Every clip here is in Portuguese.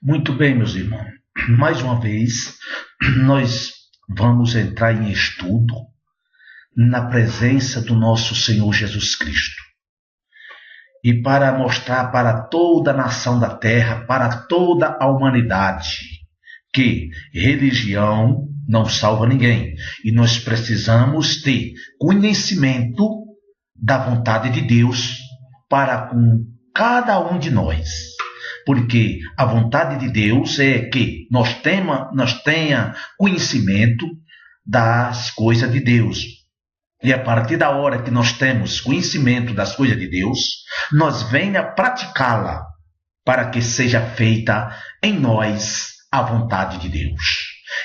Muito bem, meus irmãos. Mais uma vez, nós vamos entrar em estudo na presença do nosso Senhor Jesus Cristo. E para mostrar para toda a nação da terra, para toda a humanidade, que religião não salva ninguém. E nós precisamos ter conhecimento da vontade de Deus para com cada um de nós. Porque a vontade de Deus é que nós tenha conhecimento das coisas de Deus. E a partir da hora que nós temos conhecimento das coisas de Deus, nós venha praticá-la para que seja feita em nós a vontade de Deus.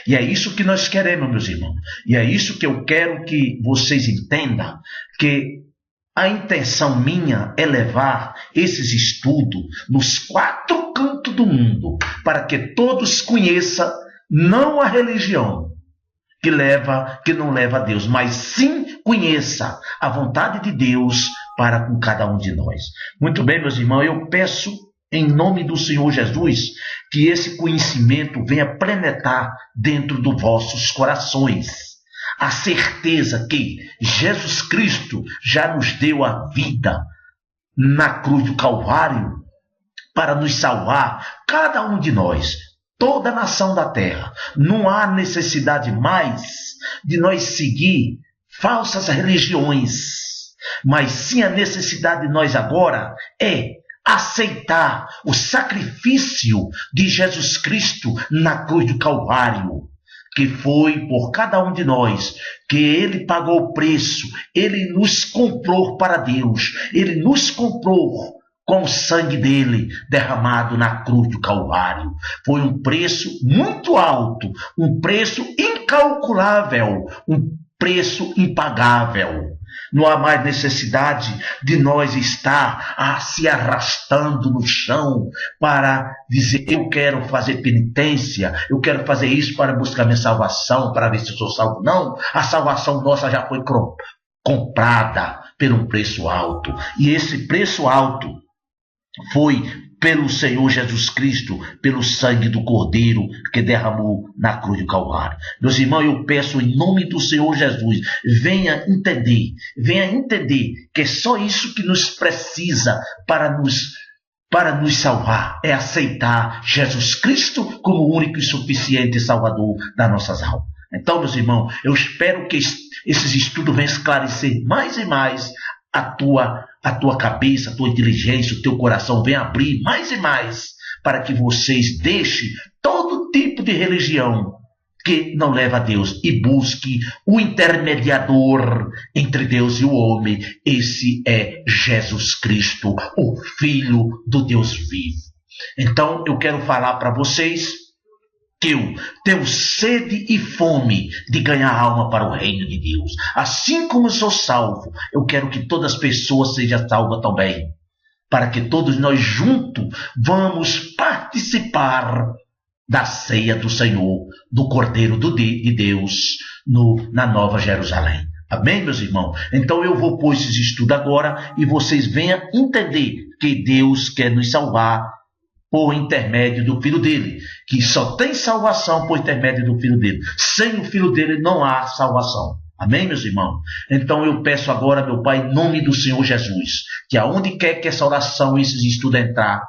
E é isso que nós queremos, meus irmãos. E é isso que eu quero que vocês entendam, que a intenção minha é levar esses estudos nos 4 cantos do mundo, para que todos conheçam não a religião que não leva a Deus, mas sim conheça a vontade de Deus para com cada um de nós. Muito bem, meus irmãos, eu peço em nome do Senhor Jesus que esse conhecimento venha penetrar dentro dos vossos corações. A certeza que Jesus Cristo já nos deu a vida na cruz do Calvário para nos salvar, cada um de nós, toda a nação da terra. Não há necessidade mais de nós seguir falsas religiões, mas sim a necessidade de nós agora é aceitar o sacrifício de Jesus Cristo na cruz do Calvário, que foi por cada um de nós, que Ele pagou o preço, Ele nos comprou para Deus, Ele nos comprou com o sangue dele derramado na cruz do Calvário. Foi um preço muito alto, um preço incalculável, um preço impagável. Não há mais necessidade de nós estar se arrastando no chão para dizer, eu quero fazer penitência, eu quero fazer isso para buscar minha salvação, para ver se eu sou salvo. Não, a salvação nossa já foi comprada por um preço alto. E esse preço alto foi pelo Senhor Jesus Cristo, pelo sangue do Cordeiro que derramou na cruz do Calvário. Meus irmãos, eu peço em nome do Senhor Jesus, venha entender que é só isso que nos precisa para nos salvar, é aceitar Jesus Cristo como o único e suficiente Salvador das nossas almas. Então, meus irmãos, eu espero que esses estudos venham esclarecer mais e mais a tua cabeça, a tua inteligência, o teu coração, venha abrir mais e mais, para que vocês deixem todo tipo de religião que não leva a Deus e busque o intermediador entre Deus e o homem. Esse é Jesus Cristo, o Filho do Deus vivo. Então eu quero falar para vocês que eu tenho sede e fome de ganhar alma para o reino de Deus. Assim como eu sou salvo, eu quero que todas as pessoas sejam salvas também, para que todos nós juntos vamos participar da ceia do Senhor, do Cordeiro de Deus, na Nova Jerusalém. Amém, meus irmãos? Então eu vou pôr esses estudos agora e vocês venham entender que Deus quer nos salvar por intermédio do Filho dele, que só tem salvação por intermédio do Filho dele. Sem o Filho dele não há salvação. Amém, meus irmãos? Então eu peço agora, meu Pai, em nome do Senhor Jesus, que aonde quer que essa oração, esses estudos entrar,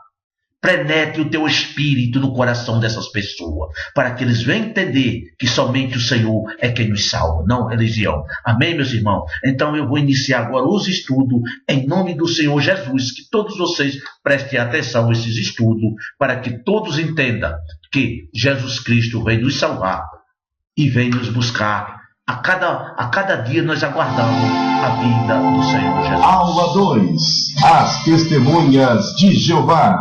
penetre o teu espírito no coração dessas pessoas, para que eles venham entender que somente o Senhor é quem nos salva, não religião. Amém, meus irmãos? Então eu vou iniciar agora os estudos em nome do Senhor Jesus, que todos vocês prestem atenção a esses estudos, para que todos entendam que Jesus Cristo vem nos salvar e vem nos buscar. A cada dia nós aguardamos a vida do Senhor Jesus. Aula 2. As Testemunhas de Jeová.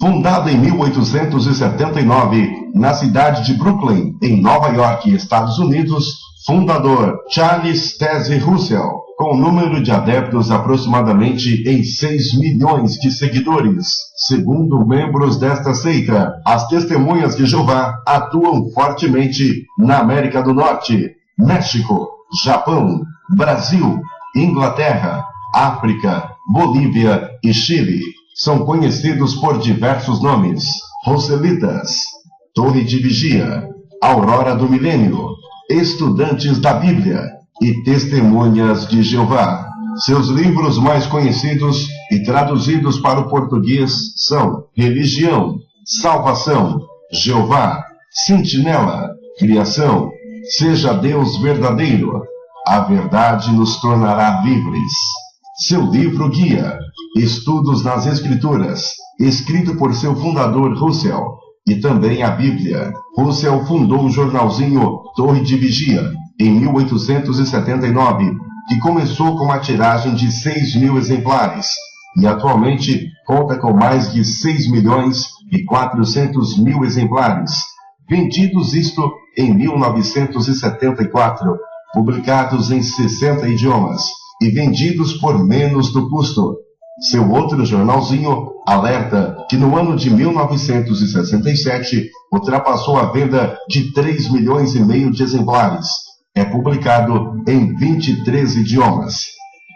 Fundada em 1879, na cidade de Brooklyn, em Nova York, Estados Unidos, fundador Charles Taze Russell, com número de adeptos aproximadamente em 6 milhões de seguidores. Segundo membros desta seita, as Testemunhas de Jeová atuam fortemente na América do Norte, México, Japão, Brasil, Inglaterra, África, Bolívia e Chile. são conhecidos por diversos nomes: Roselitas, Torre de Vigia, Aurora do Milênio, Estudantes da Bíblia e Testemunhas de Jeová. Seus livros mais conhecidos e traduzidos para o português são Religião, Salvação, Jeová, Sentinela, Criação, Seja Deus Verdadeiro, A Verdade nos Tornará Livres. Seu livro guia, Estudos nas Escrituras, escrito por seu fundador Russell, e também a Bíblia. Russell fundou o jornalzinho Torre de Vigia em 1879, que começou com uma tiragem de 6.000 exemplares, e atualmente conta com mais de 6.400.000 exemplares, vendidos isto em 1974, publicados em 60 idiomas, e vendidos por menos do custo. Seu outro jornalzinho alerta que no ano de 1967 ultrapassou a venda de 3,5 milhões de exemplares. É publicado em 23 idiomas.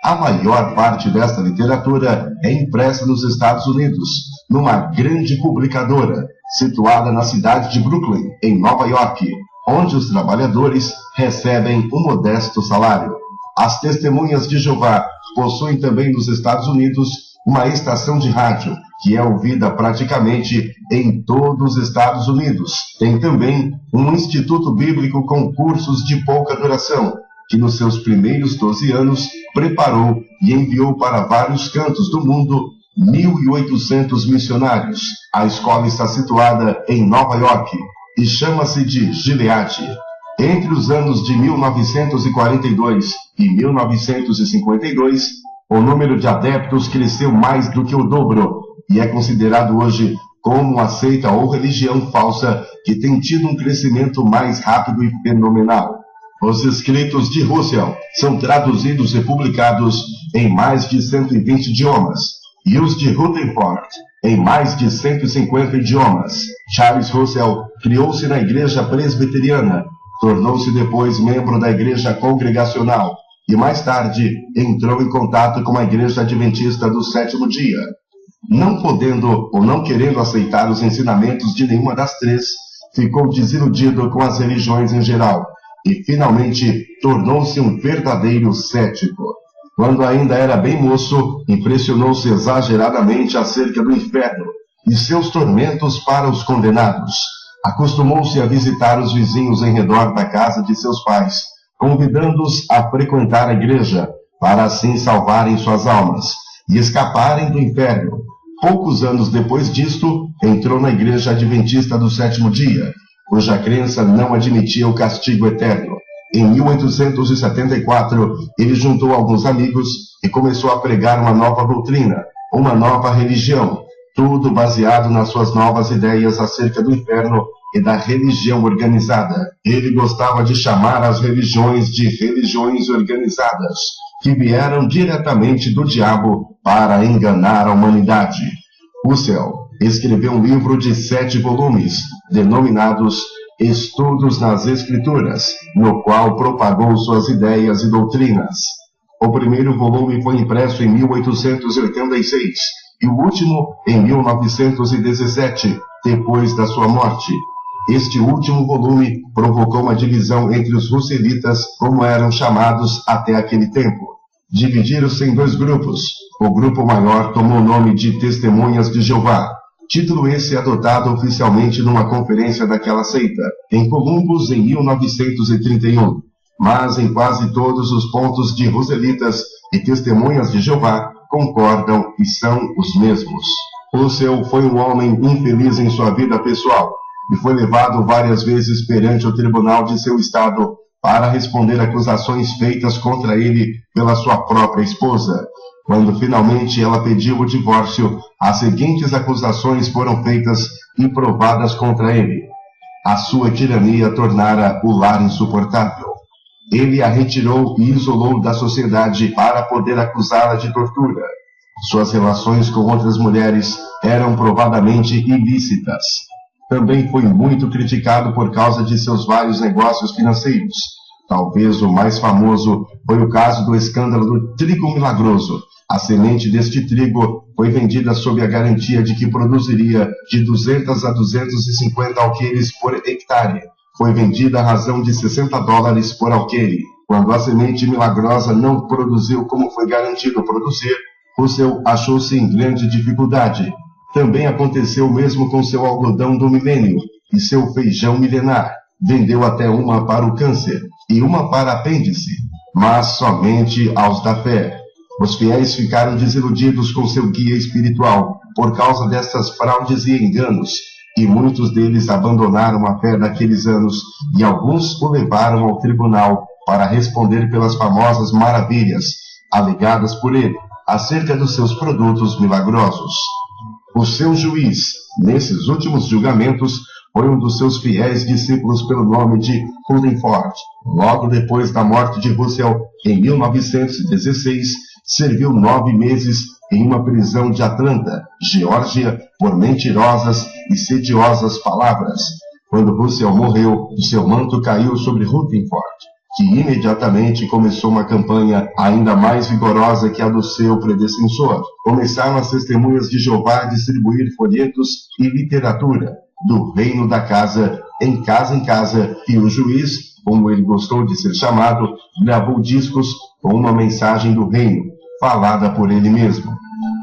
A maior parte desta literatura é impressa nos Estados Unidos, numa grande publicadora, situada na cidade de Brooklyn, em Nova York, onde os trabalhadores recebem um modesto salário. As Testemunhas de Jeová possuem também nos Estados Unidos uma estação de rádio, que é ouvida praticamente em todos os Estados Unidos. Tem também um instituto bíblico com cursos de pouca duração, que nos seus primeiros 12 anos preparou e enviou para vários cantos do mundo 1.800 missionários. A escola está situada em Nova York e chama-se de Gilead. Entre os anos de 1942 e 1952, o número de adeptos cresceu mais do que o dobro e é considerado hoje como uma seita ou religião falsa que tem tido um crescimento mais rápido e fenomenal. Os escritos de Russell são traduzidos e publicados em mais de 120 idiomas, e os de Rutherford em mais de 150 idiomas. Charles Russell criou-se na Igreja Presbiteriana, tornou-se depois membro da Igreja Congregacional e mais tarde entrou em contato com a Igreja Adventista do Sétimo Dia. Não podendo ou não querendo aceitar os ensinamentos de nenhuma das três, ficou desiludido com as religiões em geral e finalmente tornou-se um verdadeiro cético. Quando ainda era bem moço, impressionou-se exageradamente acerca do inferno e seus tormentos para os condenados. Acostumou-se a visitar os vizinhos em redor da casa de seus pais, convidando-os a frequentar a igreja, para assim salvarem suas almas e escaparem do inferno. Poucos anos depois disto, entrou na Igreja Adventista do Sétimo Dia, cuja crença não admitia o castigo eterno. Em 1874, ele juntou alguns amigos e começou a pregar uma nova doutrina, uma nova religião, tudo baseado nas suas novas ideias acerca do inferno e da religião organizada. Ele gostava de chamar as religiões de religiões organizadas, que vieram diretamente do diabo para enganar a humanidade. Russell escreveu um livro de 7 volumes, denominados Estudos nas Escrituras, no qual propagou suas ideias e doutrinas. O primeiro volume foi impresso em 1886 e o último em 1917, depois da sua morte. Este último volume provocou uma divisão entre os russelitas, como eram chamados até aquele tempo. Dividiram-se em 2 grupos. O grupo maior tomou o nome de Testemunhas de Jeová, título esse adotado oficialmente numa conferência daquela seita, em Columbus, em 1931. Mas em quase todos os pontos de Russelitas e Testemunhas de Jeová concordam e são os mesmos. Russell foi um homem infeliz em sua vida pessoal e foi levado várias vezes perante o tribunal de seu estado para responder acusações feitas contra ele pela sua própria esposa. Quando finalmente ela pediu o divórcio, as seguintes acusações foram feitas e provadas contra ele. A sua tirania tornara o lar insuportável. Ele a retirou e isolou da sociedade para poder acusá-la de tortura. Suas relações com outras mulheres eram provadamente ilícitas. Também foi muito criticado por causa de seus vários negócios financeiros, Talvez o mais famoso foi o caso do escândalo do trigo milagroso. A semente deste trigo foi vendida sob a garantia de que produziria de 200 a 250 alqueires por hectare. Foi vendida à razão de $60 por alqueire. Quando a semente milagrosa não produziu como foi garantido produzir, Russell achou-se em grande dificuldade. Também aconteceu o mesmo com seu algodão do milênio e seu feijão milenar. Vendeu até uma para o câncer e uma para apêndice, mas somente aos da fé. Os fiéis ficaram desiludidos com seu guia espiritual por causa dessas fraudes e enganos, e muitos deles abandonaram a fé naqueles anos, e alguns o levaram ao tribunal para responder pelas famosas maravilhas alegadas por ele acerca dos seus produtos milagrosos. O seu juiz, nesses últimos julgamentos, foi um dos seus fiéis discípulos pelo nome de Rutherford. Logo depois da morte de Russell, em 1916, serviu 9 meses em uma prisão de Atlanta, Geórgia, por mentirosas e sediosas palavras. Quando Russell morreu, seu manto caiu sobre Rutherford, que imediatamente começou uma campanha ainda mais vigorosa que a do seu predecessor. Começaram as testemunhas de Jeová a distribuir folhetos e literatura do reino da casa em casa, e o juiz, como ele gostou de ser chamado, gravou discos com uma mensagem do reino, falada por ele mesmo.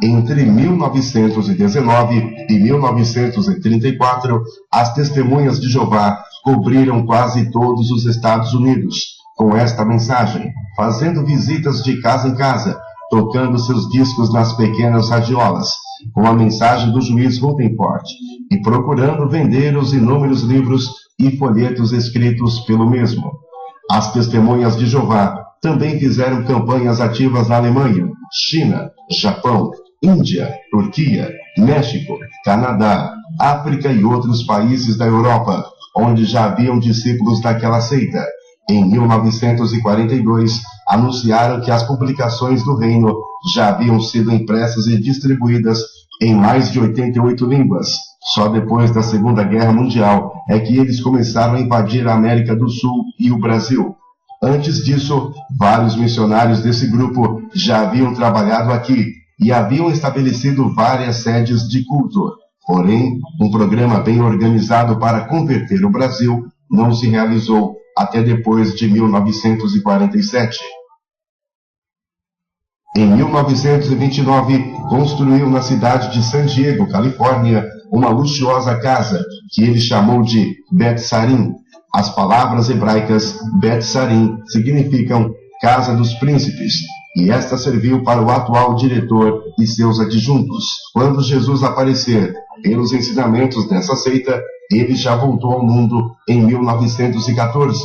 Entre 1919 e 1934, as testemunhas de Jeová cobriram quase todos os Estados Unidos com esta mensagem, fazendo visitas de casa em casa, tocando seus discos nas pequenas radiolas, com a mensagem do juiz Rutherford, e procurando vender os inúmeros livros e folhetos escritos pelo mesmo. As testemunhas de Jeová também fizeram campanhas ativas na Alemanha, China, Japão, Índia, Turquia, México, Canadá, África e outros países da Europa, onde já haviam discípulos daquela seita. Em 1942, anunciaram que as publicações do reino já haviam sido impressas e distribuídas em mais de 88 línguas. Só depois da Segunda Guerra Mundial é que eles começaram a invadir a América do Sul e o Brasil. Antes disso, vários missionários desse grupo já haviam trabalhado aqui e haviam estabelecido várias sedes de culto. Porém, um programa bem organizado para converter o Brasil não se realizou até depois de 1947. Em 1929, construiu na cidade de San Diego, Califórnia, uma luxuosa casa que ele chamou de Bet Sarim. As palavras hebraicas Bet Sarim significam Casa dos Príncipes, e esta serviu para o atual diretor e seus adjuntos. Quando Jesus aparecer pelos ensinamentos dessa seita, ele já voltou ao mundo em 1914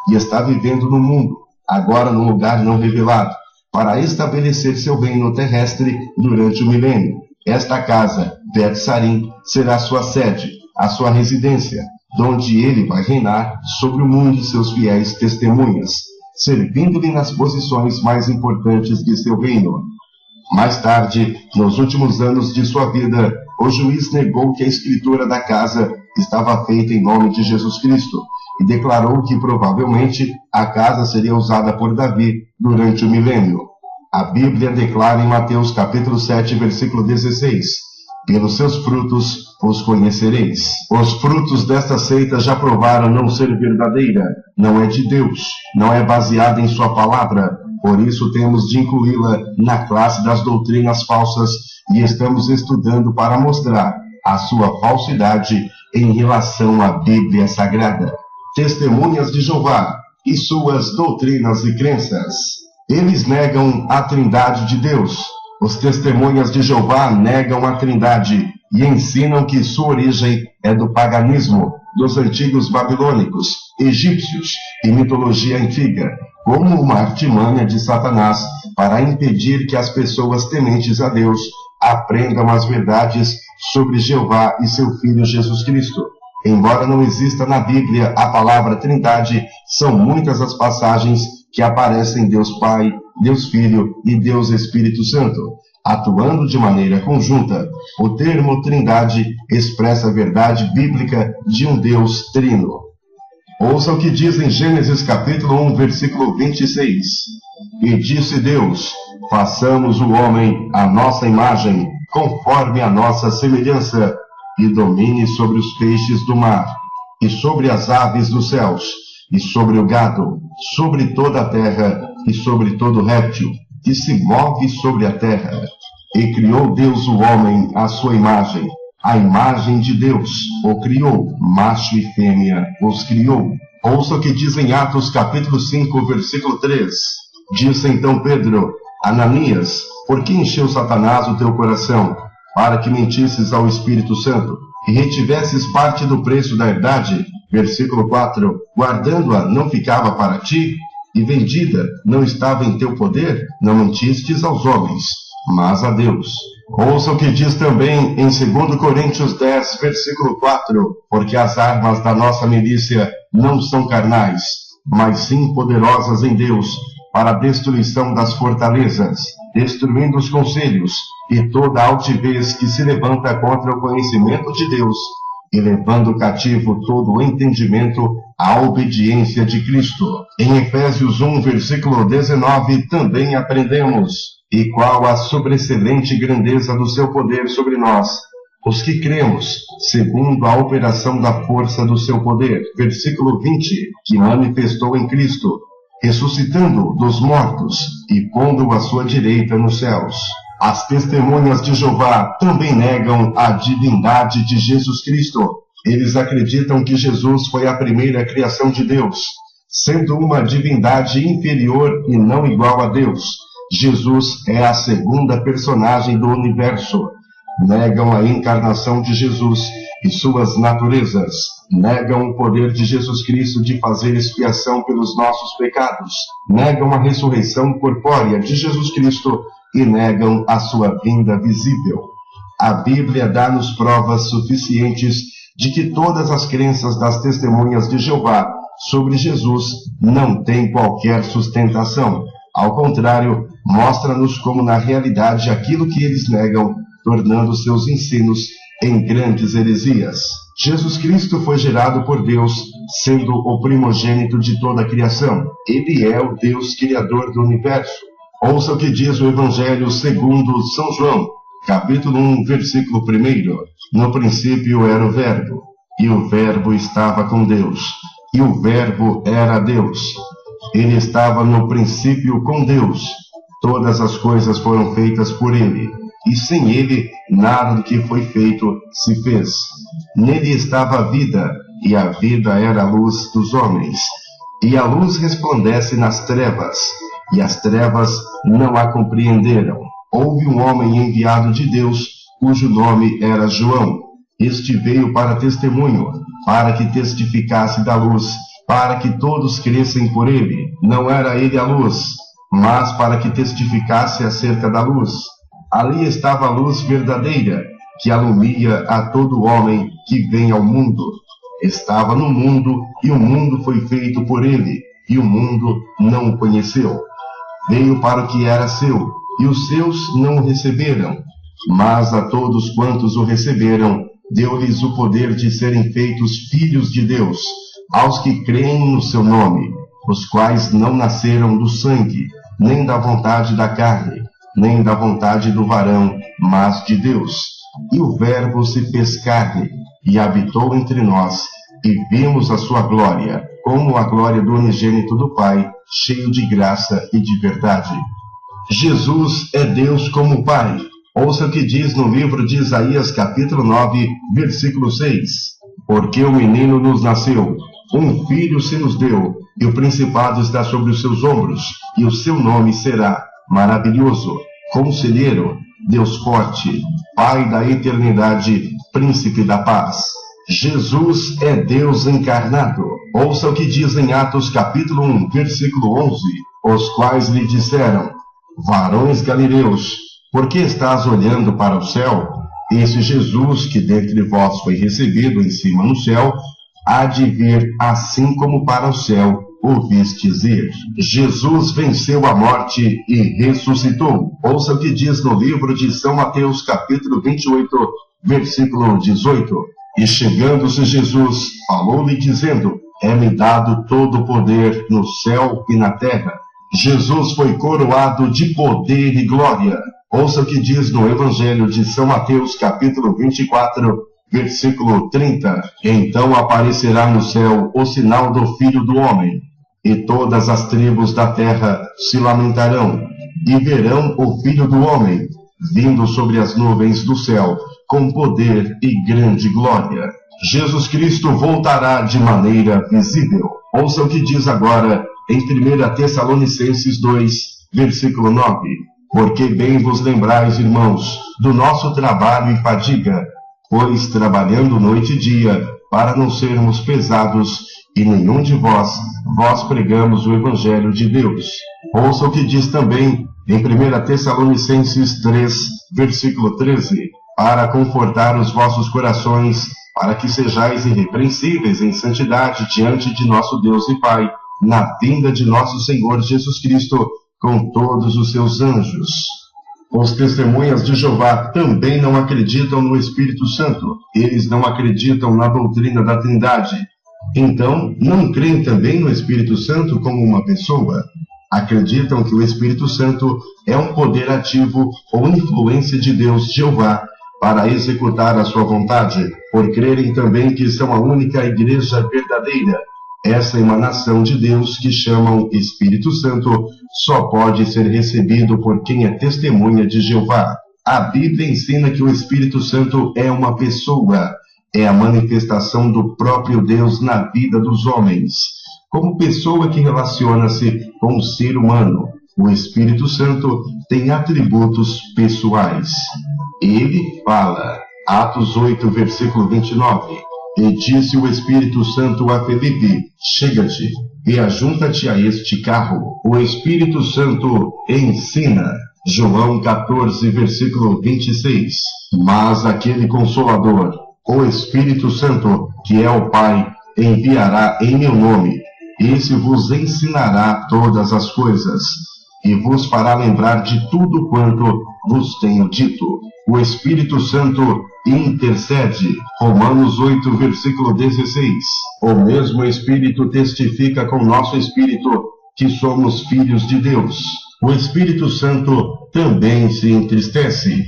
e está vivendo no mundo, agora num lugar não revelado, para estabelecer seu reino terrestre durante o milênio. Esta casa, Bet Sarim, será sua sede, a sua residência, donde ele vai reinar sobre o mundo e seus fiéis testemunhas, servindo-lhe nas posições mais importantes de seu reino. Mais tarde, nos últimos anos de sua vida, o juiz negou que a escritura da casa estava feita em nome de Jesus Cristo e declarou que provavelmente a casa seria usada por Davi durante o milênio. A Bíblia declara em Mateus capítulo 7, versículo 16: pelos seus frutos os conhecereis. Os frutos desta seita já provaram não ser verdadeira, não é de Deus, não é baseada em sua palavra, por isso temos de incluí-la na classe das doutrinas falsas e estamos estudando para mostrar a sua falsidade em relação à Bíblia Sagrada. Testemunhas de Jeová e suas doutrinas e crenças. Eles negam a Trindade de Deus. Os testemunhas de Jeová negam a Trindade e ensinam que sua origem é do paganismo, dos antigos babilônicos, egípcios e mitologia antiga, como uma artimanha de Satanás para impedir que as pessoas tementes a Deus aprendam as verdades sobre Jeová e seu Filho Jesus Cristo. Embora não exista na Bíblia a palavra Trindade, são muitas as passagens que aparecem Deus Pai, Deus Filho e Deus Espírito Santo, atuando de maneira conjunta. O termo Trindade expressa a verdade bíblica de um Deus trino. Ouça o que diz em Gênesis capítulo 1, versículo 26. E disse Deus: façamos o homem à nossa imagem, conforme a nossa semelhança, e domine sobre os peixes do mar, e sobre as aves dos céus, e sobre o gado, sobre toda a terra, e sobre todo réptil, que se move sobre a terra. E criou Deus o homem à sua imagem. A imagem de Deus o criou, macho e fêmea os criou. Ouça o que diz em Atos capítulo 5, versículo 3. Disse então Pedro: Ananias, por que encheu Satanás o teu coração, para que mentisses ao Espírito Santo, e retivesses parte do preço da herdade? Versículo 4. Guardando-a não ficava para ti, e vendida não estava em teu poder? Não mentistes aos homens, mas a Deus. Ouça o que diz também em 2 Coríntios 10, versículo 4. Porque as armas da nossa milícia não são carnais, mas sim poderosas em Deus, para a destruição das fortalezas, destruindo os conselhos e toda a altivez que se levanta contra o conhecimento de Deus, e levando cativo todo o entendimento à obediência de Cristo. Em Efésios 1, versículo 19, também aprendemos: e qual a sobreexcelente grandeza do seu poder sobre nós, os que cremos, segundo a operação da força do seu poder. Versículo 20, que manifestou em Cristo, ressuscitando dos mortos e pondo à sua direita nos céus. As testemunhas de Jeová também negam a divindade de Jesus Cristo. Eles acreditam que Jesus foi a primeira criação de Deus, sendo uma divindade inferior e não igual a Deus. Jesus é a segunda personagem do universo. Negam a encarnação de Jesus e suas naturezas. Negam o poder de Jesus Cristo de fazer expiação pelos nossos pecados. Negam a ressurreição corpórea de Jesus Cristo e negam a sua vinda visível. A Bíblia dá-nos provas suficientes de que todas as crenças das testemunhas de Jeová sobre Jesus não têm qualquer sustentação. Ao contrário, mostra-nos como na realidade aquilo que eles negam, tornando seus ensinos em grandes heresias. Jesus Cristo foi gerado por Deus, sendo o primogênito de toda a criação. Ele é o Deus criador do universo. Ouça o que diz o Evangelho segundo São João, capítulo 1, versículo 1. No princípio era o Verbo, e o Verbo estava com Deus, e o Verbo era Deus. Ele estava no princípio com Deus. Todas as coisas foram feitas por ele, e sem ele nada do que foi feito se fez. Nele estava a vida, e a vida era a luz dos homens. E a luz resplandece nas trevas, e as trevas não a compreenderam. Houve um homem enviado de Deus, cujo nome era João. Este veio para testemunho, para que testificasse da luz, para que todos crescem por ele. Não era ele a luz, mas para que testificasse acerca da luz. Ali estava a luz verdadeira, que alumia a todo homem que vem ao mundo. Estava no mundo, e o mundo foi feito por ele, e o mundo não o conheceu. Veio para o que era seu, e os seus não o receberam. Mas a todos quantos o receberam, deu-lhes o poder de serem feitos filhos de Deus, aos que creem no seu nome, os quais não nasceram do sangue, nem da vontade da carne, nem da vontade do varão, mas de Deus. E o Verbo se fez carne, e habitou entre nós, e vimos a sua glória, como a glória do unigênito do Pai, cheio de graça e de verdade. Jesus é Deus como Pai. Ouça o que diz no livro de Isaías, capítulo 9, versículo 6. Porque o menino nos nasceu, um filho se nos deu, e o principado está sobre os seus ombros, e o seu nome será Maravilhoso, Conselheiro, Deus Forte, Pai da Eternidade, Príncipe da Paz. Jesus é Deus encarnado. Ouça o que diz em Atos capítulo 1, versículo 11. Os quais lhe disseram: varões galileus, por que estás olhando para o céu? Esse Jesus que dentre vós foi recebido em cima no céu, há de vir assim como para o céu o vistes ir. Jesus venceu a morte e ressuscitou. Ouça o que diz no livro de São Mateus capítulo 28, versículo 18. E chegando-se Jesus, falou-lhe dizendo: é-me dado todo o poder no céu e na terra. Jesus foi coroado de poder e glória. Ouça o que diz no Evangelho de São Mateus, capítulo 24, versículo 30. Então aparecerá no céu o sinal do Filho do Homem, e todas as tribos da terra se lamentarão, e verão o Filho do Homem vindo sobre as nuvens do céu, com poder e grande glória. Jesus Cristo voltará de maneira visível. Ouça o que diz agora em 1 Tessalonicenses 2, versículo 9. Porque bem vos lembrais, irmãos, do nosso trabalho e fadiga, pois trabalhando noite e dia, para não sermos pesados, e nenhum de vós pregamos o Evangelho de Deus. Ouça o que diz também em 1 Tessalonicenses 3, versículo 13. Para confortar os vossos corações, para que sejais irrepreensíveis em santidade diante de nosso Deus e Pai, na vinda de nosso Senhor Jesus Cristo, com todos os seus anjos. Os testemunhas de Jeová também não acreditam no Espírito Santo. Eles não acreditam na doutrina da Trindade. Então, não creem também no Espírito Santo como uma pessoa. Acreditam que o Espírito Santo é um poder ativo ou influência de Deus Jeová para executar a sua vontade, por crerem também que são a única igreja verdadeira. Essa emanação de Deus, que chamam Espírito Santo, só pode ser recebido por quem é testemunha de Jeová. A Bíblia ensina que o Espírito Santo é uma pessoa, é a manifestação do próprio Deus na vida dos homens. Como pessoa que relaciona-se com o ser humano, o Espírito Santo tem atributos pessoais. Ele fala, Atos 8, versículo 29. E disse o Espírito Santo a Felipe: chega-te e ajunta-te a este carro. O Espírito Santo ensina. João 14, versículo 26. Mas aquele Consolador, o Espírito Santo, que é o Pai, enviará em meu nome. Esse vos ensinará todas as coisas, e vos fará lembrar de tudo quanto vos tenho dito. O Espírito Santo intercede. Romanos 8, versículo 16. O mesmo Espírito testifica com nosso Espírito que somos filhos de Deus. O Espírito Santo também se entristece.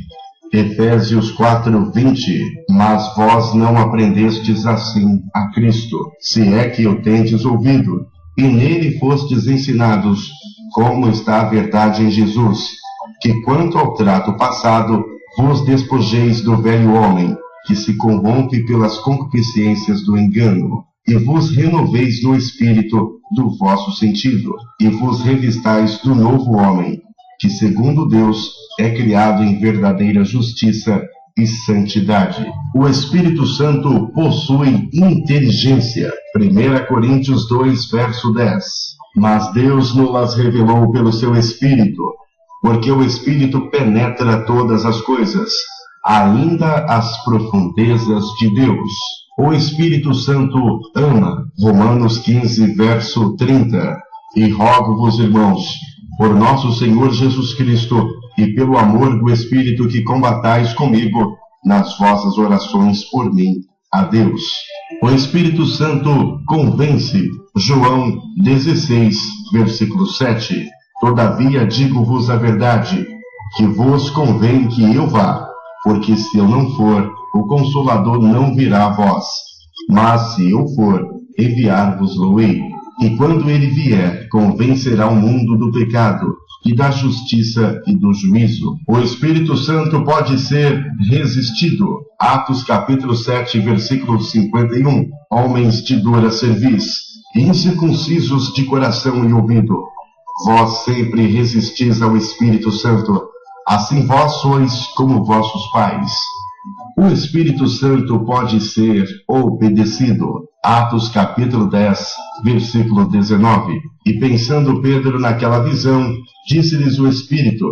Efésios 4, 20. Mas vós não aprendestes assim a Cristo, se é que o tendes ouvido, e nele fostes ensinados, como está a verdade em Jesus, que quanto ao trato passado, vos despojeis do velho homem, que se corrompe pelas concupiscências do engano, e vos renoveis no espírito do vosso sentido, e vos revistais do novo homem, que segundo Deus é criado em verdadeira justiça e santidade. O Espírito Santo possui inteligência. 1 Coríntios 2, verso 10. Mas Deus nos revelou pelo seu Espírito, porque o Espírito penetra todas as coisas, ainda as profundezas de Deus. O Espírito Santo ama. Romanos 15, verso 30. E rogo-vos, irmãos, por nosso Senhor Jesus Cristo, e pelo amor do Espírito, que combatais comigo nas vossas orações por mim a Deus. O Espírito Santo convence. João 16, versículo 7. Todavia digo-vos a verdade, que vos convém que eu vá, porque se eu não for, o Consolador não virá a vós. Mas se eu for, enviar-vos-lo-ei. E quando ele vier, convencerá o mundo do pecado, e da justiça e do juízo. O Espírito Santo pode ser resistido. Atos capítulo 7, versículo 51. Homens de dura cerviz, incircuncisos de coração e ouvido, vós sempre resistis ao Espírito Santo, assim vós sois como vossos pais. O Espírito Santo pode ser obedecido. Atos capítulo 10, versículo 19. E pensando Pedro naquela visão, disse-lhes o Espírito: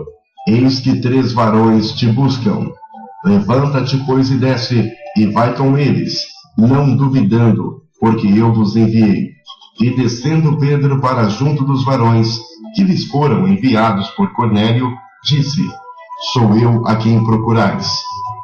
eis que 3 varões te buscam. Levanta-te, pois, e desce, e vai com eles, não duvidando, porque eu vos enviei. E descendo Pedro para junto dos varões, que lhes foram enviados por Cornélio, disse: sou eu a quem procurais.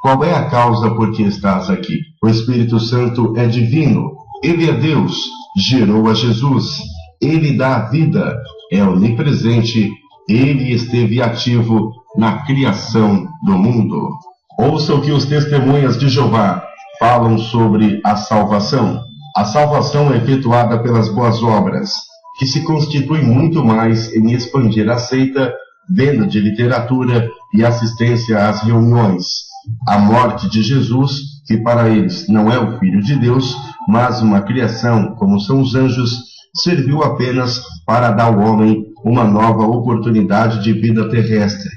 Qual é a causa por que estás aqui? O Espírito Santo é divino. Ele é Deus. gerou a Jesus. Ele dá a vida, é onipresente, ele esteve ativo na criação do mundo. Ouça o que os testemunhas de Jeová falam sobre a salvação. A salvação é efetuada pelas boas obras, que se constitui muito mais em expandir a seita, venda de literatura e assistência às reuniões. A morte de Jesus, que para eles não é o Filho de Deus, mas uma criação como são os anjos, serviu apenas para dar ao homem uma nova oportunidade de vida terrestre.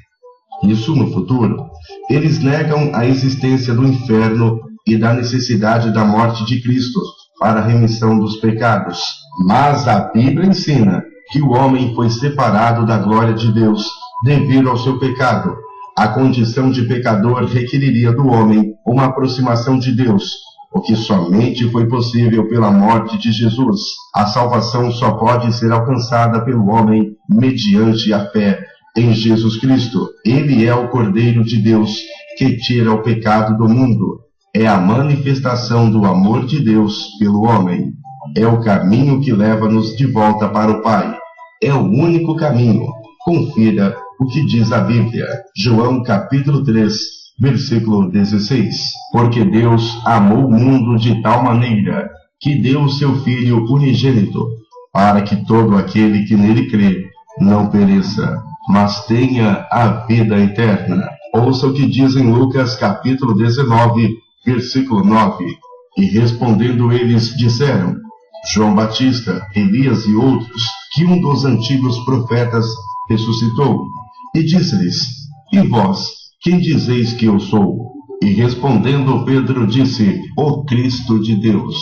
Isso no futuro. Eles negam a existência do inferno e da necessidade da morte de Cristo para a remissão dos pecados. Mas a Bíblia ensina que o homem foi separado da glória de Deus devido ao seu pecado. A condição de pecador requeriria do homem uma aproximação de Deus, o que somente foi possível pela morte de Jesus. A salvação só pode ser alcançada pelo homem mediante a fé em Jesus Cristo. Ele é o Cordeiro de Deus que tira o pecado do mundo. É a manifestação do amor de Deus pelo homem. É o caminho que leva-nos de volta para o Pai. É o único caminho. Confira o que diz a Bíblia. João capítulo 3, versículo 16. Porque Deus amou o mundo de tal maneira que deu o seu Filho unigênito, para que todo aquele que nele crê não pereça, mas tenha a vida eterna. Ouça o que diz em Lucas capítulo 19, versículo 9. E respondendo eles disseram: João Batista, Elias e outros, que um dos antigos profetas ressuscitou. E disse-lhes: E vós, quem dizeis que eu sou? E respondendo Pedro disse: O Cristo de Deus.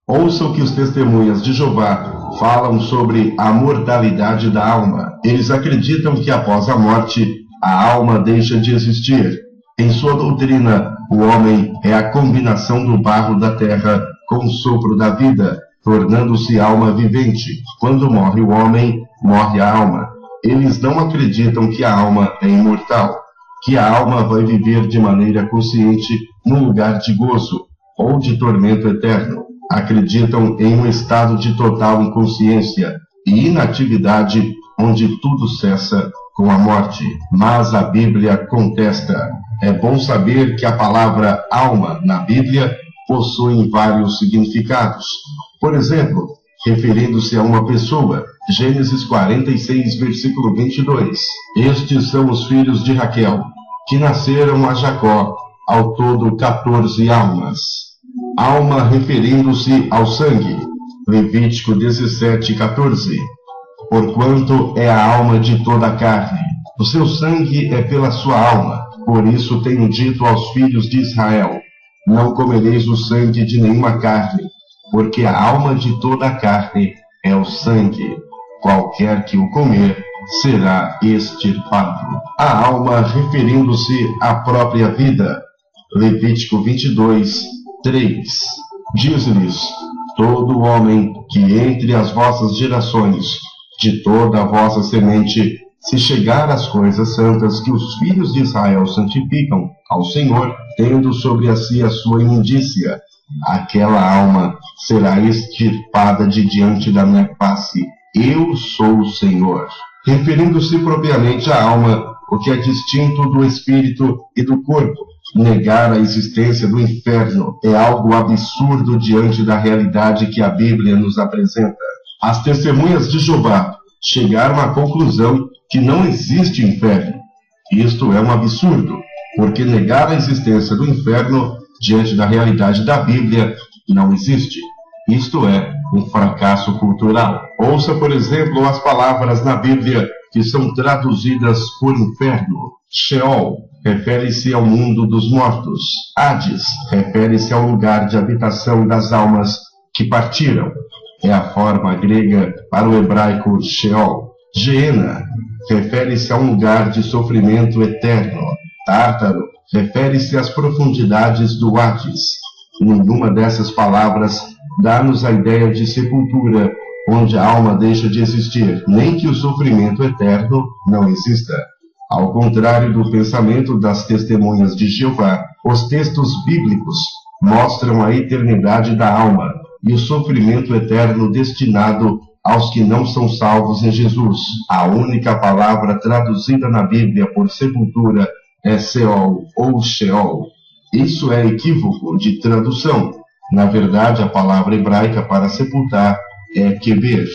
Ouça o que os testemunhas de Jeová falam sobre a mortalidade da alma. Eles acreditam que após a morte, a alma deixa de existir. Em sua doutrina, o homem é a combinação do barro da terra com o sopro da vida, tornando-se alma vivente. Quando morre o homem, morre a alma. Eles não acreditam que a alma é imortal, que a alma vai viver de maneira consciente num lugar de gozo ou de tormento eterno. Acreditam em um estado de total inconsciência e inatividade, onde tudo cessa com a morte. Mas a Bíblia contesta. É bom saber que a palavra alma na Bíblia possui vários significados. Por exemplo, referindo-se a uma pessoa, Gênesis 46, versículo 22. Estes são os filhos de Raquel, que nasceram a Jacó, ao todo 14 almas. Alma referindo-se ao sangue, Levítico 17, 14. Porquanto é a alma de toda a carne, o seu sangue é pela sua alma. Por isso tenho dito aos filhos de Israel: não comereis o sangue de nenhuma carne, porque a alma de toda a carne é o sangue. Qualquer que o comer será extirpado. A alma referindo-se à própria vida, Levítico 22, 3. Diz-lhes: todo homem que entre as vossas gerações, de toda a vossa semente, se chegar às coisas santas que os filhos de Israel santificam ao Senhor, tendo sobre si a sua imundícia, aquela alma será extirpada de diante da minha face. Eu sou o Senhor. Referindo-se propriamente à alma, o que é distinto do espírito e do corpo. Negar a existência do inferno é algo absurdo diante da realidade que a Bíblia nos apresenta. As testemunhas de Jeová chegaram à conclusão que não existe inferno. Isto é um absurdo, porque negar a existência do inferno diante da realidade da Bíblia não existe. Isto é um fracasso cultural. Ouça, por exemplo, as palavras na Bíblia que são traduzidas por inferno. Sheol refere-se ao mundo dos mortos. Hades refere-se ao lugar de habitação das almas que partiram. É a forma grega para o hebraico Sheol. Geena refere-se a um lugar de sofrimento eterno. Tártaro refere-se às profundidades do Hades. Nenhuma dessas palavras dá-nos a ideia de sepultura, onde a alma deixa de existir, nem que o sofrimento eterno não exista. Ao contrário do pensamento das testemunhas de Jeová, os textos bíblicos mostram a eternidade da alma e o sofrimento eterno destinado aos que não são salvos em Jesus. A única palavra traduzida na Bíblia por sepultura é Seol ou Sheol. Isso é equívoco de tradução. Na verdade, a palavra hebraica para sepultar é keber,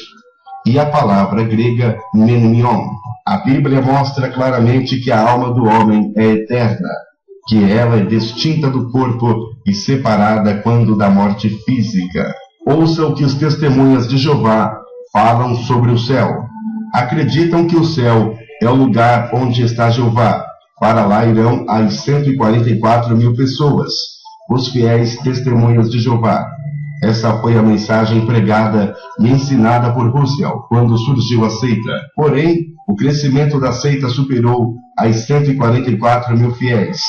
e a palavra grega menmion. A Bíblia mostra claramente que a alma do homem é eterna, que ela é distinta do corpo e separada quando da morte física. Ouça o que os testemunhas de Jeová falam sobre o céu. Acreditam que o céu é o lugar onde está Jeová. Para lá irão as 144 mil pessoas, os fiéis testemunhas de Jeová. Essa foi a mensagem pregada e ensinada por Russell quando surgiu a seita. Porém, o crescimento da seita superou as 144 mil fiéis.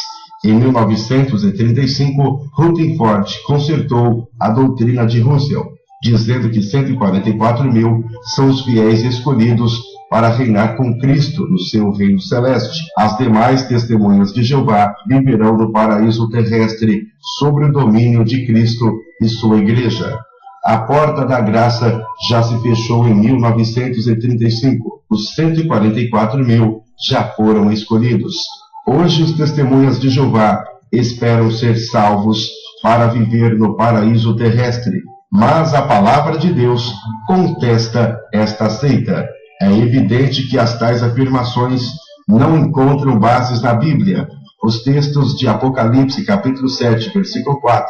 Em 1935, Rutherford consertou a doutrina de Russell, dizendo que 144 mil são os fiéis escolhidos para reinar com Cristo no seu reino celeste. As demais testemunhas de Jeová viverão no paraíso terrestre sob o domínio de Cristo e sua igreja. A porta da graça já se fechou em 1935. Os 144 mil já foram escolhidos. Hoje os testemunhas de Jeová esperam ser salvos para viver no paraíso terrestre. Mas a palavra de Deus contesta esta seita. É evidente que as tais afirmações não encontram bases na Bíblia. Os textos de Apocalipse, capítulo 7, versículo 4,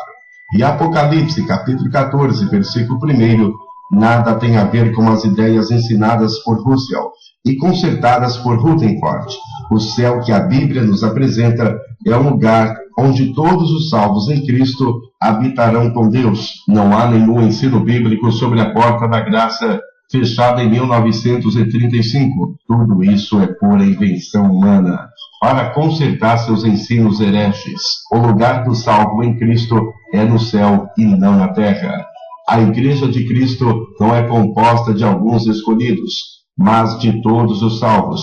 e Apocalipse, capítulo 14, versículo 1, nada tem a ver com as ideias ensinadas por Russell e consertadas por Rutherford. O céu que a Bíblia nos apresenta é um lugar onde todos os salvos em Cristo habitarão com Deus. Não há nenhum ensino bíblico sobre a porta da graça fechada em 1935. Tudo isso é pura invenção humana para consertar seus ensinos hereges. O lugar do salvo em Cristo é no céu e não na terra. A Igreja de Cristo não é composta de alguns escolhidos, mas de todos os salvos.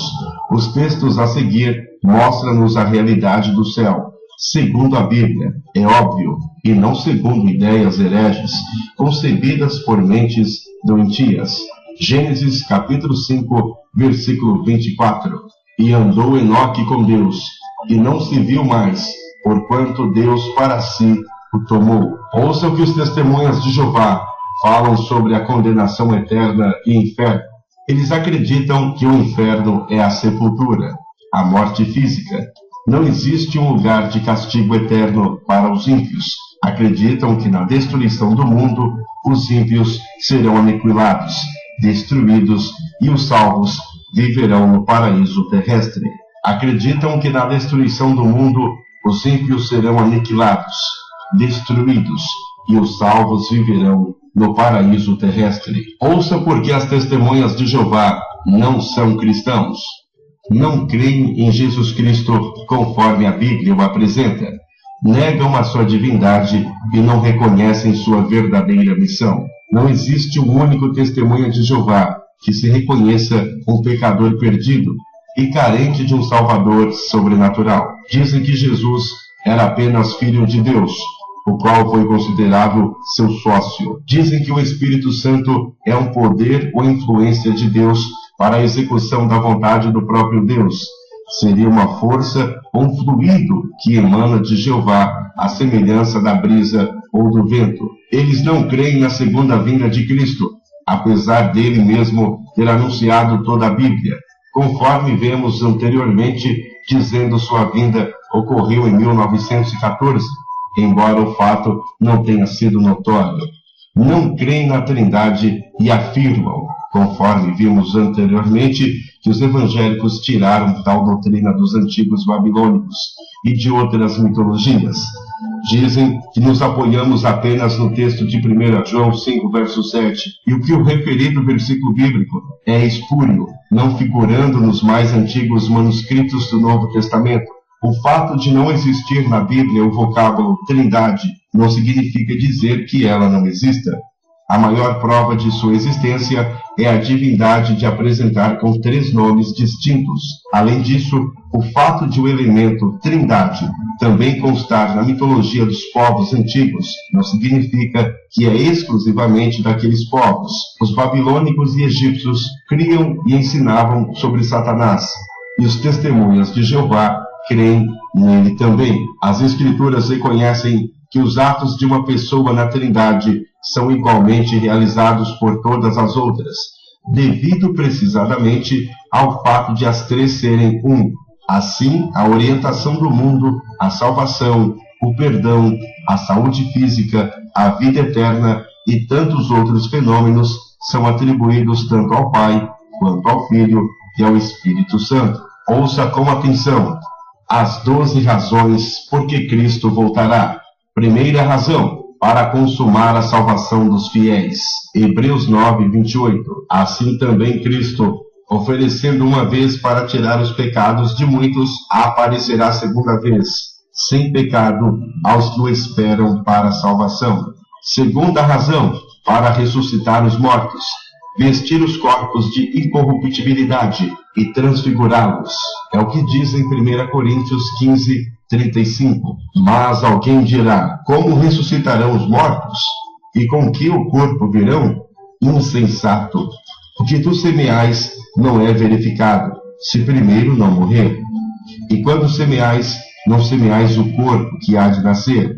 Os textos a seguir mostram-nos a realidade do céu, segundo a Bíblia, é óbvio, e não segundo ideias hereges, concebidas por mentes doentias. Gênesis capítulo 5, versículo 24. E andou Enoque com Deus, e não se viu mais, porquanto Deus para si o tomou. Ouça o que os testemunhas de Jeová falam sobre a condenação eterna e inferno. Eles acreditam que o inferno é a sepultura, a morte física. Não existe um lugar de castigo eterno para os ímpios. Acreditam que na destruição do mundo, os ímpios serão aniquilados, destruídos, e os salvos viverão no paraíso terrestre. Acreditam que na destruição do mundo, os ímpios serão aniquilados, destruídos, e os salvos viverão no paraíso terrestre. Ouça porque as testemunhas de Jeová não são cristãos. Não creem em Jesus Cristo conforme a Bíblia o apresenta. Negam a sua divindade e não reconhecem sua verdadeira missão. Não existe um único testemunha de Jeová que se reconheça um pecador perdido e carente de um Salvador sobrenatural. Dizem que Jesus era apenas filho de Deus, o qual foi considerado seu sócio. Dizem que o Espírito Santo é um poder ou influência de Deus para a execução da vontade do próprio Deus. Seria uma força ou um fluido que emana de Jeová, à semelhança da brisa ou do vento. Eles não creem na segunda vinda de Cristo, apesar dele mesmo ter anunciado toda a Bíblia. Conforme vemos anteriormente, dizendo sua vinda ocorreu em 1914, embora o fato não tenha sido notório. Não creem na Trindade e afirmam, conforme vimos anteriormente, que os evangélicos tiraram tal doutrina dos antigos babilônicos e de outras mitologias. Dizem que nos apoiamos apenas no texto de 1 João 5, verso 7, e o que o referido versículo bíblico é espúrio, não figurando nos mais antigos manuscritos do Novo Testamento. O fato de não existir na Bíblia o vocábulo Trindade não significa dizer que ela não exista. A maior prova de sua existência é a divindade de apresentar com 3 nomes distintos. Além disso, o fato de o elemento Trindade também constar na mitologia dos povos antigos não significa que é exclusivamente daqueles povos. Os babilônicos e egípcios criam e ensinavam sobre Satanás, e os testemunhas de Jeová creem nele também. As Escrituras reconhecem que os atos de uma pessoa na Trindade são igualmente realizados por todas as outras, devido precisamente ao fato de as 3 serem um. Assim, a orientação do mundo, a salvação, o perdão, a saúde física, a vida eterna e tantos outros fenômenos são atribuídos tanto ao Pai, quanto ao Filho e ao Espírito Santo. Ouça com atenção as 12 razões por que Cristo voltará. Primeira razão: para consumar a salvação dos fiéis. Hebreus 9, 28. Assim também Cristo, oferecendo uma vez para tirar os pecados de muitos, aparecerá segunda vez, sem pecado, aos que o esperam para a salvação. Segunda razão: para ressuscitar os mortos, vestir os corpos de incorruptibilidade e transfigurá-los. É o que diz em 1 Coríntios 15, 35. Mas alguém dirá: como ressuscitarão os mortos? E com que o corpo virão? Insensato! O que tu semeais não é verificado, se primeiro não morrer. E quando semeais, não semeais o corpo que há de nascer,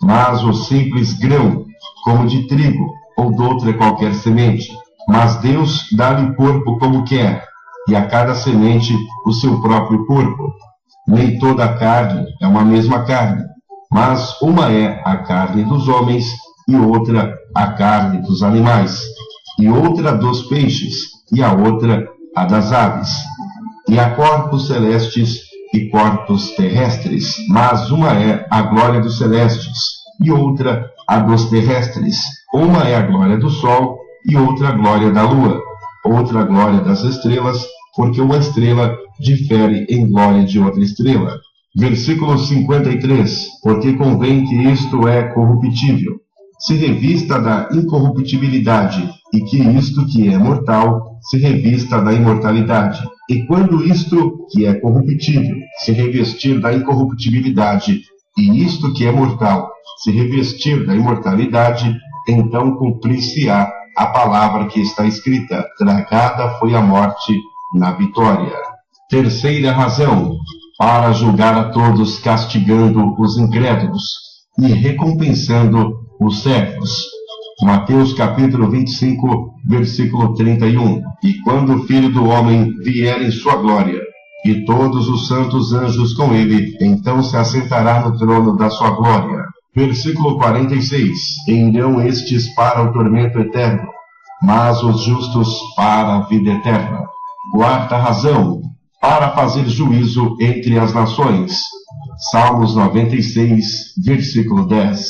mas o simples grão, como de trigo, ou doutra qualquer semente. Mas Deus dá-lhe corpo como quer, e a cada semente o seu próprio corpo. Nem toda a carne é uma mesma carne, mas uma é a carne dos homens, e outra a carne dos animais, e outra dos peixes, e a outra a das aves. E há corpos celestes e corpos terrestres, mas uma é a glória dos celestes, e outra a dos terrestres. Uma é a glória do sol, e outra a glória da lua, outra a glória das estrelas, porque uma estrela difere em glória de outra estrela. Versículo 53. Porque convém que isto é corruptível, se revista da incorruptibilidade, e que isto que é mortal se revista da imortalidade. E quando isto que é corruptível se revestir da incorruptibilidade, e isto que é mortal se revestir da imortalidade, então cumprir-se-á a palavra que está escrita: tragada foi a morte na vitória. Terceira razão: para julgar a todos, castigando os incrédulos e recompensando os servos. Mateus capítulo 25, versículo 31. E quando o Filho do Homem vier em sua glória, e todos os santos anjos com ele, então se assentará no trono da sua glória. Versículo 46. Irão estes para o tormento eterno, mas os justos para a vida eterna. Quarta razão: para fazer juízo entre as nações. Salmos 96, versículo 10.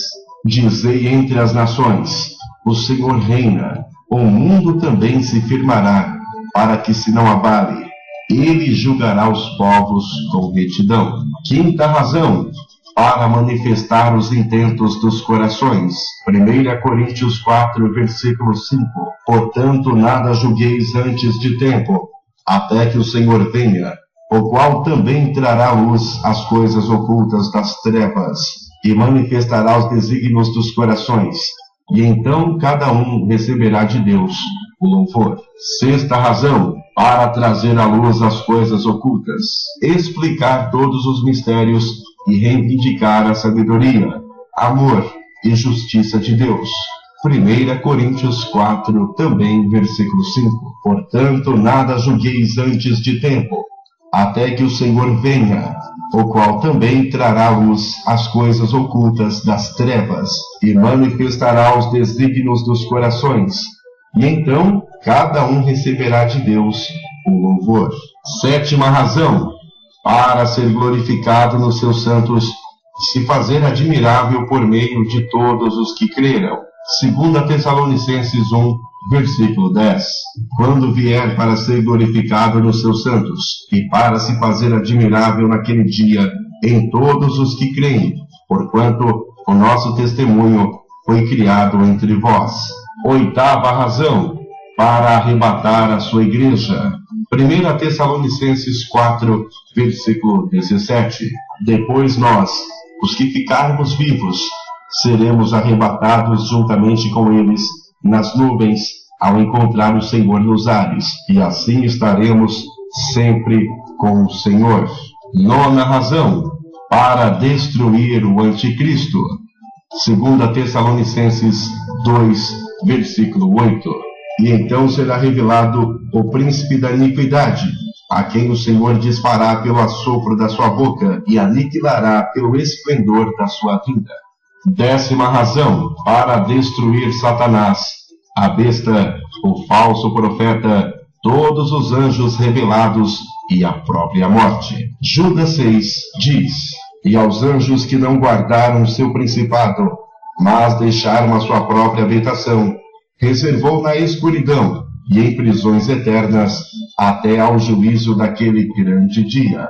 Dizei entre as nações: o Senhor reina, o mundo também se firmará, para que se não abale. Ele julgará os povos com retidão. Quinta razão: para manifestar os intentos dos corações. 1 Coríntios 4, versículo 5. Portanto, nada julgueis antes de tempo, até que o Senhor venha, o qual também trará à luz as coisas ocultas das trevas, e manifestará os desígnios dos corações, e então cada um receberá de Deus o louvor. Sexta razão: para trazer à luz as coisas ocultas, explicar todos os mistérios e reivindicar a sabedoria, amor e justiça de Deus. 1 Coríntios 4, também versículo 5. Portanto, nada julgueis antes de tempo, até que o Senhor venha, o qual também trará à luz as coisas ocultas das trevas, e manifestará os desígnios dos corações, e então cada um receberá de Deus o louvor. Sétima razão: para ser glorificado nos seus santos, se fazer admirável por meio de todos os que creram. 2 Tessalonicenses 1, versículo 10. Quando vier para ser glorificado nos seus santos, e para se fazer admirável naquele dia em todos os que creem, porquanto o nosso testemunho foi criado entre vós. Oitava razão, para arrebatar a sua igreja. 1 Tessalonicenses 4, versículo 17. Depois nós, os que ficarmos vivos, seremos arrebatados juntamente com eles nas nuvens, ao encontrar o Senhor nos ares, e assim estaremos sempre com o Senhor. Nona razão, para destruir o anticristo. 2 Tessalonicenses 2, versículo 8. E então será revelado o príncipe da iniquidade, a quem o Senhor dispará pelo assopro da sua boca e aniquilará pelo esplendor da sua vinda. 10ª razão, para destruir Satanás, a besta, o falso profeta, todos os anjos rebelados e a própria morte. Judas 6 diz: e aos anjos que não guardaram seu principado, mas deixaram a sua própria habitação, reservou na escuridão e em prisões eternas até ao juízo daquele grande dia.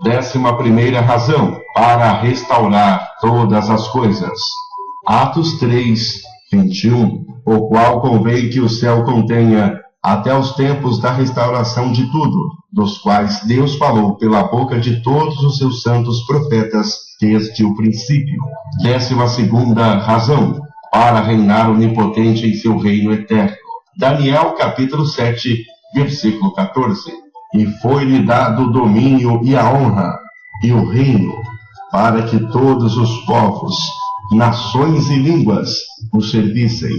11ª razão, para restaurar todas as coisas. Atos 3, 21, o qual convém que o céu contenha até os tempos da restauração de tudo, dos quais Deus falou pela boca de todos os seus santos profetas desde o princípio. 12ª razão, para reinar onipotente em seu reino eterno. Daniel capítulo 7, versículo 14. E foi-lhe dado o domínio e a honra e o reino, para que todos os povos, nações e línguas o servissem.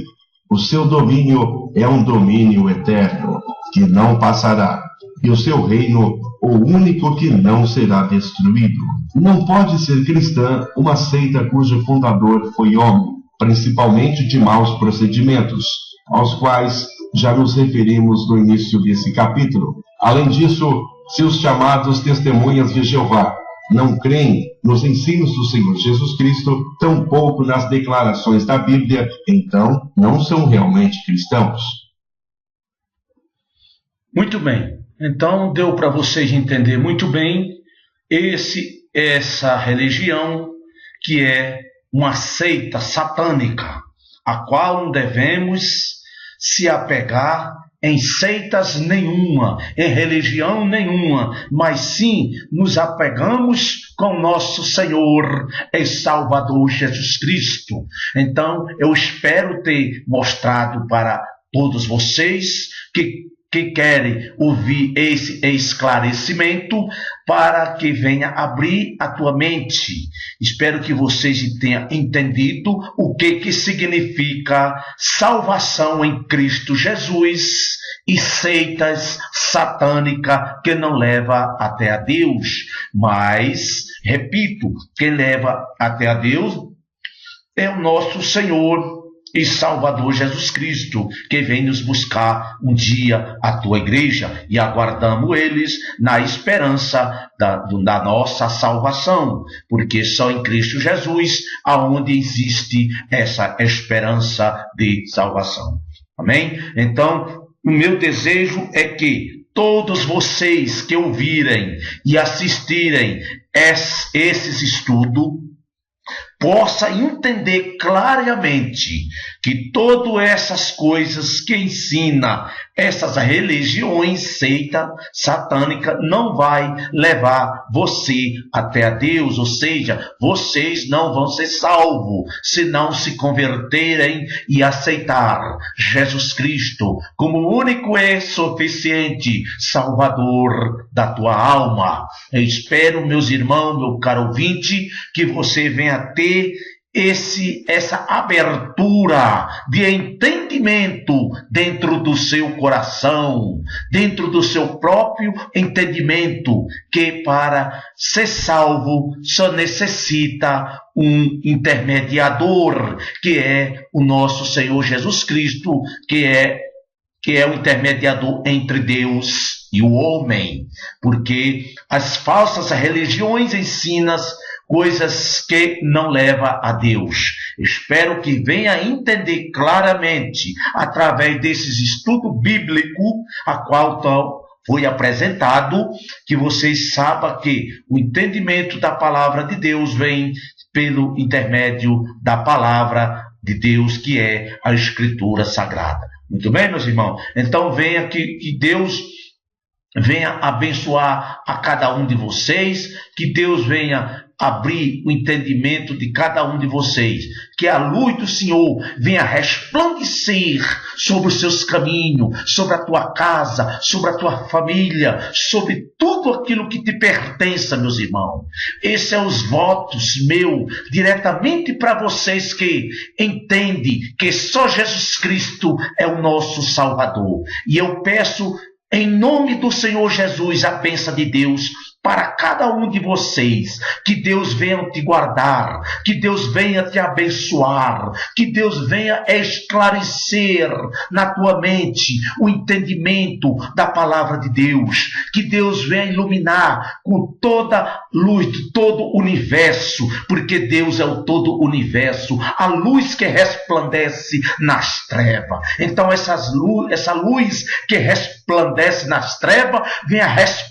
O seu domínio é um domínio eterno, que não passará, e o seu reino, o único que não será destruído. Não pode ser cristã uma seita cujo fundador foi homem, principalmente de maus procedimentos, aos quais já nos referimos no início desse capítulo. Além disso, se os chamados testemunhas de Jeová não creem nos ensinos do Senhor Jesus Cristo, tampouco nas declarações da Bíblia, então não são realmente cristãos. Muito bem. Então deu para vocês entender muito bem essa religião que é uma seita satânica, a qual não devemos se apegar em seitas nenhuma, em religião nenhuma, mas sim nos apegamos com nosso Senhor e Salvador Jesus Cristo. Então, eu espero ter mostrado para todos vocês que querem ouvir esse esclarecimento para que venha abrir a tua mente. Espero que vocês tenham entendido o que significa salvação em Cristo Jesus e seitas satânicas que não leva até a Deus. Mas, repito, quem leva até a Deus é o nosso Senhor e Salvador Jesus Cristo, que vem nos buscar um dia a tua igreja, e aguardamos eles na esperança da nossa salvação, porque só em Cristo Jesus aonde existe essa esperança de salvação. Amém? Então, o meu desejo é que todos vocês que ouvirem e assistirem esses estudos possa entender claramente que todas essas coisas que ensina essas religiões, seita satânica, não vai levar você até a Deus, ou seja, vocês não vão ser salvos se não se converterem e aceitar Jesus Cristo como o único e suficiente Salvador da tua alma. Eu espero, meus irmãos, meu caro ouvinte, que você venha ter essa abertura de entendimento dentro do seu coração, dentro do seu próprio entendimento, que para ser salvo só necessita um intermediador, que é o nosso Senhor Jesus Cristo, que é o intermediador entre Deus e o homem, porque as falsas religiões ensinam coisas que não levam a Deus. Espero que venha entender claramente, através desses estudos bíblicos, a qual foi apresentado, que vocês saibam que o entendimento da palavra de Deus vem pelo intermédio da palavra de Deus, que é a Escritura Sagrada. Muito bem, meus irmãos? Então venha que Deus venha abençoar a cada um de vocês, que Deus venha abrir o entendimento de cada um de vocês, que a luz do Senhor venha resplandecer sobre os seus caminhos, sobre a tua casa, sobre a tua família, sobre tudo aquilo que te pertence, meus irmãos. Esses são os votos meus, diretamente para vocês que entendem que só Jesus Cristo é o nosso Salvador. E eu peço, em nome do Senhor Jesus, a bênção de Deus para cada um de vocês, que Deus venha te guardar, que Deus venha te abençoar, que Deus venha esclarecer na tua mente o entendimento da palavra de Deus, que Deus venha iluminar com toda luz de todo o universo, porque Deus é o todo universo, a luz que resplandece nas trevas. Então essa luz que resplandece nas trevas, venha resplandecer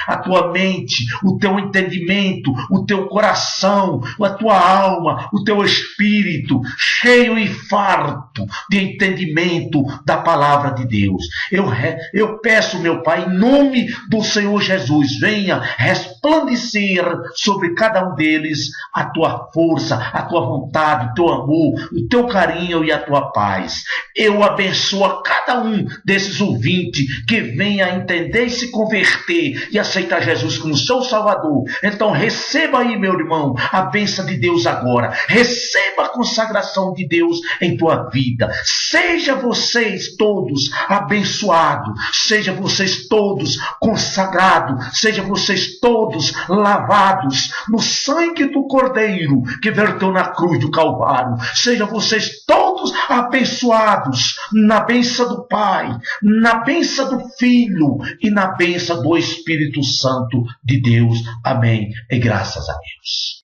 a tua mente, o teu entendimento, o teu coração, a tua alma, o teu espírito, cheio e farto de entendimento da palavra de Deus. Eu peço, meu Pai, em nome do Senhor Jesus, venha resplandecer sobre cada um deles a tua força, a tua vontade, o teu amor, o teu carinho e a tua paz. Eu abençoo a cada um desses ouvintes que venha entender e se converter e aceitar Jesus como seu Salvador. Então receba aí, meu irmão, a bênção de Deus agora. Receba a consagração de Deus em tua vida. Seja vocês todos abençoados. Seja vocês todos consagrados. Seja vocês todos lavados no sangue do Cordeiro que verteu na cruz do Calvário. Seja vocês todos abençoados na bênção do Pai, na bênção do Filho e na bênção do Espírito Santo de Deus. Amém. E graças a Deus.